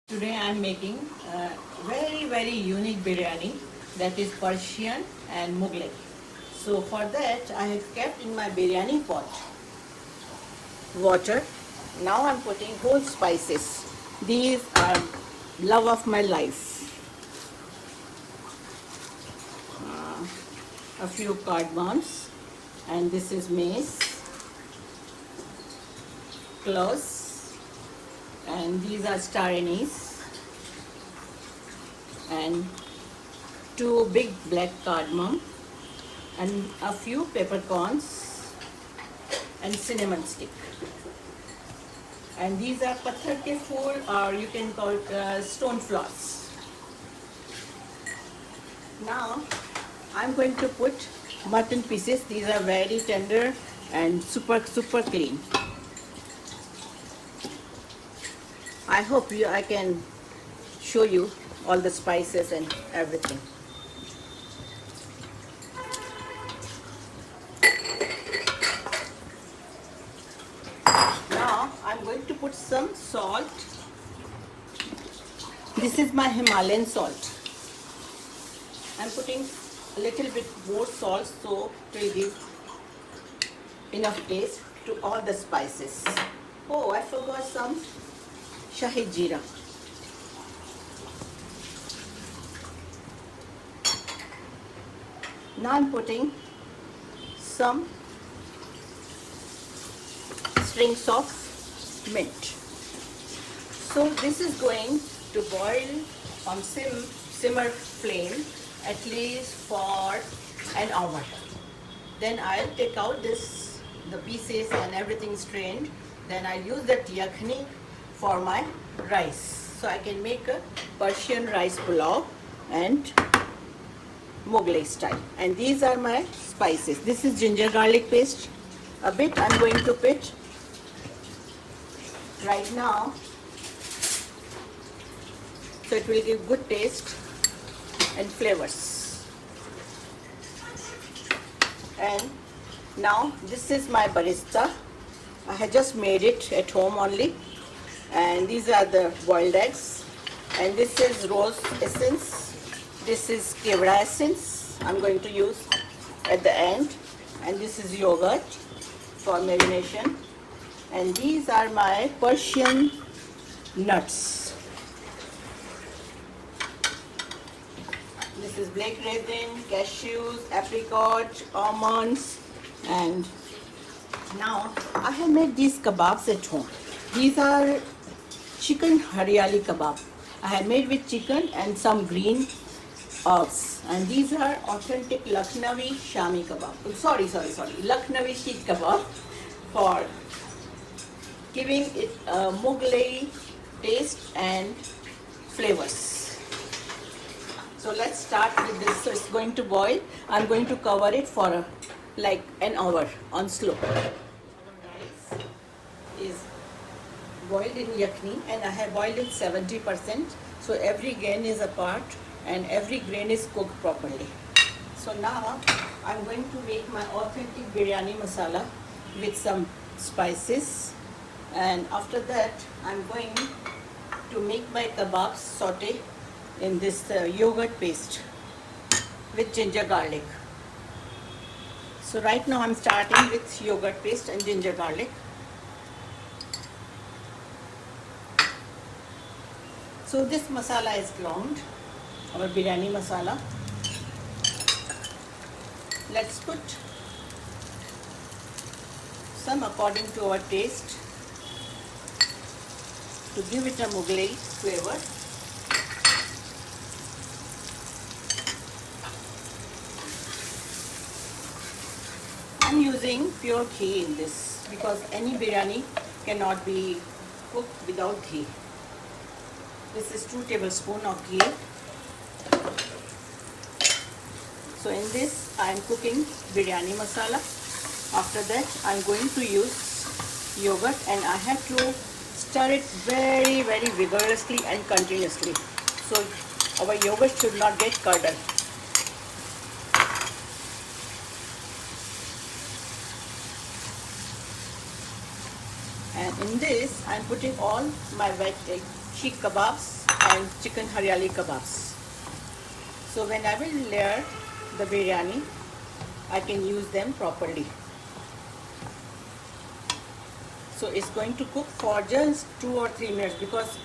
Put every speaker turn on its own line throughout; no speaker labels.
Today I am making a very unique biryani, that is Persian and Mughlai. So for that I have kept in my biryani pot water. Now I am putting whole spices. These are love of my life. A few cardamoms, and this is mace, cloves, and these are star anise, and two big black cardamom, and a few peppercorns and cinnamon stick. And these are patthar ke phool, or you can call it stone flowers. Now I'm going to put mutton pieces. These are very tender and super clean. I hope I can show you all the spices and everything. Now I'm going to put some salt. This is my Himalayan salt. I'm putting a little bit more salt so it will give enough taste to all the spices. Oh, I forgot some Shahi Jeera. Now I'm putting some strings of mint. So this is going to boil on simmer flame at least for an hour. Then I'll take out the pieces and everything strained. Then I'll use that yakhni for my rice. So I can make a Persian rice pulao and Mughlai style. And these are my spices. This is ginger garlic paste. A bit I'm going to put right now, so it will give good taste and flavors. And now this is my barista. I had just made it at home only. And these are the boiled eggs. And this is rose essence. This is kevra essence I'm going to use at the end. And this is yogurt for marination. And these are my Persian nuts. This is black raisin, cashews, apricot, almonds. And now I have made these kebabs at home. These are chicken hariyali kebab. I have made with chicken and some green herbs. And these are authentic Lucknowi Shami kebab. Sorry. Lucknowi sheet kebab for giving it a Mughlai taste and flavors. So let's start with this. So it's going to boil. I'm going to cover it for like an hour on slow. Rice is boiled in yakhni, and I have boiled it 70%. So every grain is apart and every grain is cooked properly. So now I'm going to make my authentic biryani masala with some spices. And after that, I'm going to make my kebabs saute in this yogurt paste with ginger garlic. So right now I'm starting with yogurt paste and ginger garlic. So this masala is ground, our biryani masala. Let's put some according to our taste to give it a Mughlai flavor. I'm using pure ghee in this because any biryani cannot be cooked without ghee. This is 2 tablespoons of ghee. So in this I am cooking biryani masala. After that I'm going to use yogurt, and I have to stir it very vigorously and continuously. So our yogurt should not get curdled. And in this I'm putting all my wet egg sheikh kebabs and chicken haryali kebabs. So when I will layer the biryani, I can use them properly. So it's going to cook for just 2 or 3 minutes because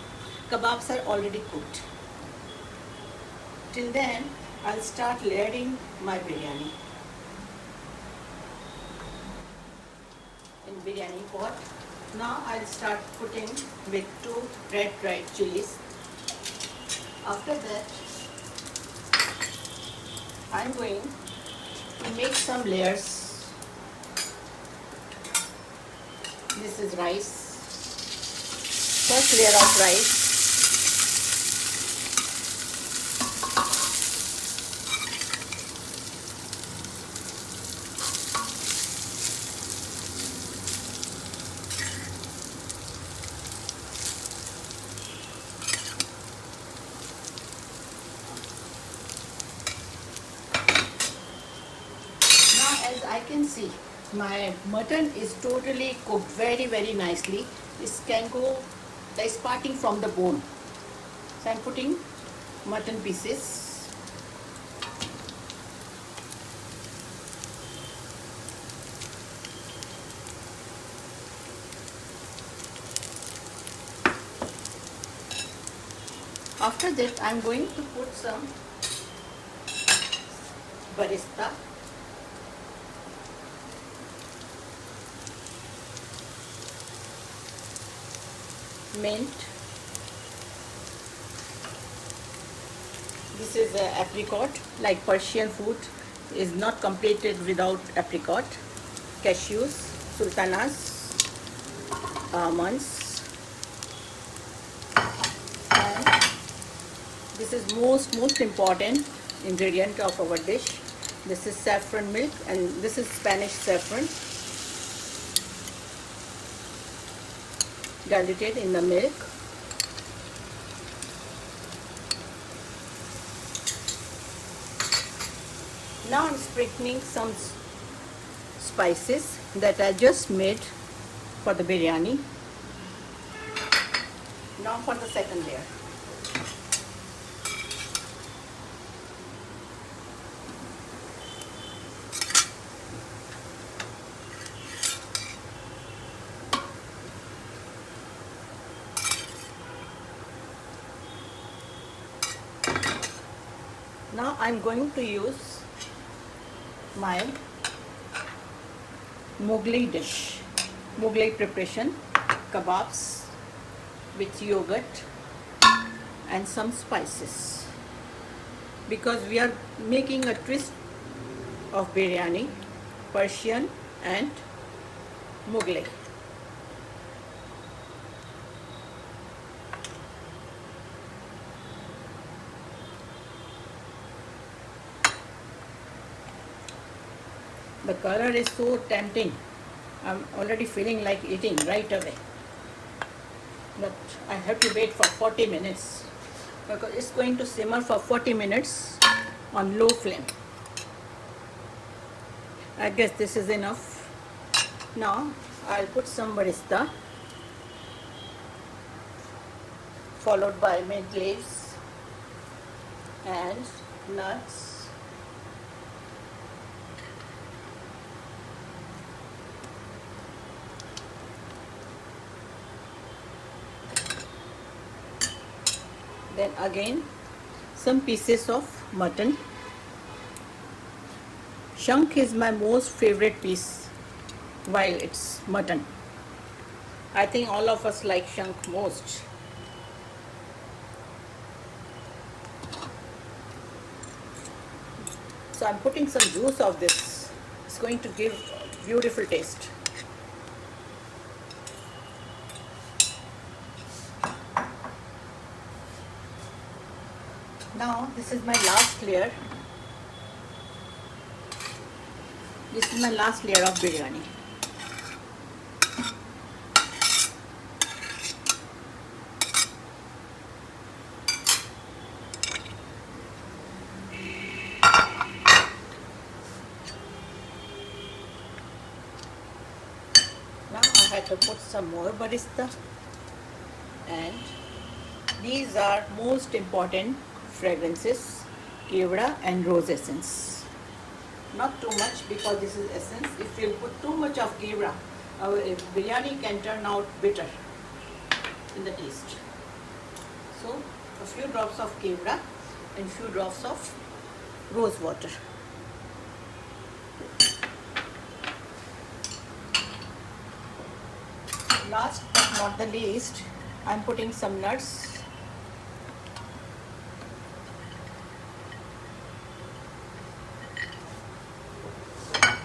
kebabs are already cooked. Till then, I'll start layering my biryani. In biryani pot. Now I'll start putting with 2 red dried chilies. After that, I'm going to make some layers. This is rice. First layer of rice. As I can see, my mutton is totally cooked very nicely. This can go, it's parting from the bone. So I'm putting mutton pieces. After that, I'm going to put some barista. Mint. This is apricot, like Persian food is not completed without apricot. Cashews, sultanas, almonds, and this is most important ingredient of our dish. This is saffron milk, and this is Spanish saffron. Diluted in the milk. Now I'm sprinkling some spices that I just made for the biryani. Now for the second layer. Now I'm going to use my Mughlai dish, Mughlai preparation, kebabs with yogurt and some spices, because we are making a twist of biryani, Persian and Mughlai. The color is so tempting. I'm already feeling like eating right away. But I have to wait for 40 minutes because it's going to simmer for 40 minutes on low flame. I guess this is enough. Now I'll put some barista, followed by mint leaves and nuts. Then again some pieces of mutton. Shank is my most favorite piece while it's mutton. I think all of us like shank most. So I'm putting some juice of this. It's going to give beautiful taste. Now this is my last layer. This is my last layer of biryani. Now I have to put some more barista and These are most important fragrances, Kevra and rose essence. Not too much because this is essence. If you put too much of Kevra, our biryani can turn out bitter in the taste. So a few drops of Kevra and few drops of rose water. Last but not the least, I'm putting some nuts.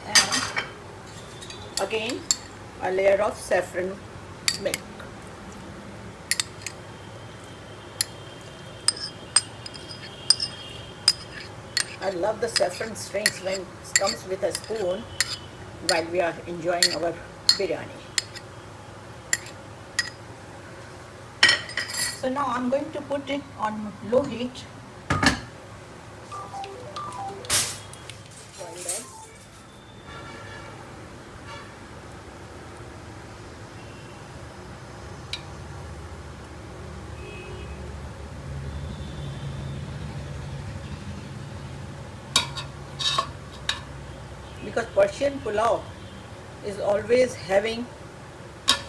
And again a layer of saffron milk. I love the saffron strings when it comes with a spoon while we are enjoying our biryani. So now I'm going to put it on low heat. Boiled eggs. Because Persian pulao is always having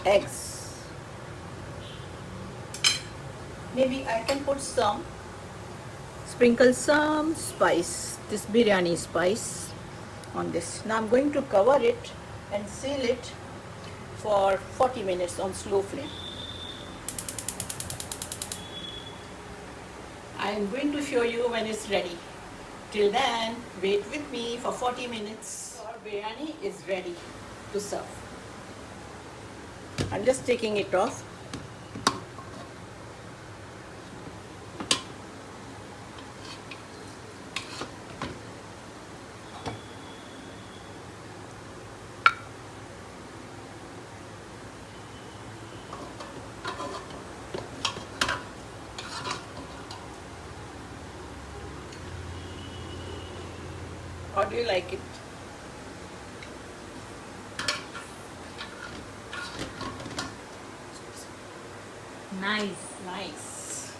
eggs. Maybe I can put sprinkle some spice, this biryani spice on this. Now I'm going to cover it and seal it for 40 minutes on slow flame. I am going to show you when it's ready. Till then, wait with me for 40 minutes. Our biryani is ready to serve. I'm just taking it off. How do you like it?
Nice.
Nice.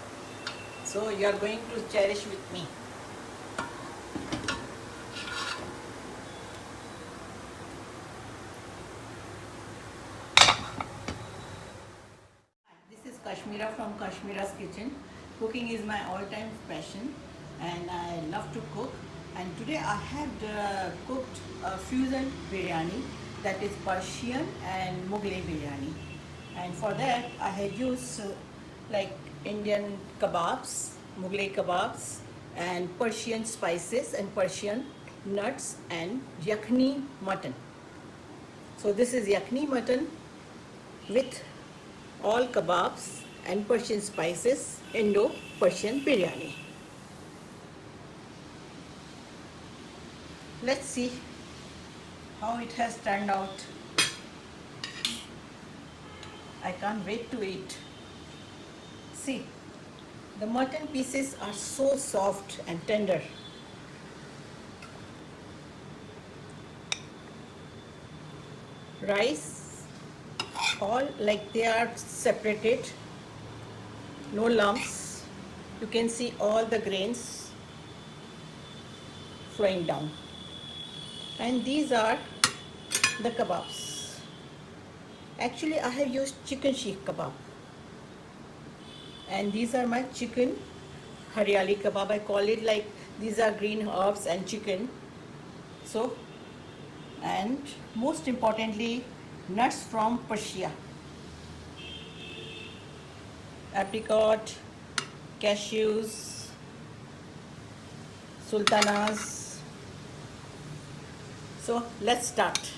So you are going to cherish with me. This is Kashmira from Kashmira's Kitchen. Cooking is my all-time passion and I love to cook. And today I have cooked a fusion biryani, that is Persian and Mughlai biryani. And for that I have used like Indian kebabs, Mughlai kebabs and Persian spices and Persian nuts and yakhni mutton. So this is yakhni mutton with all kebabs and Persian spices, Indo-Persian biryani. Let's see how it has turned out. I can't wait to eat. See, the mutton pieces are so soft and tender. Rice, all like they are separated, no lumps. You can see all the grains flowing down. And these are the kebabs. Actually, I have used chicken sheikh kebab. And these are my chicken hariali kebab. I call it like these are green herbs and chicken. So, and most importantly, nuts from Persia. Apricot, cashews, sultanas. So let's start.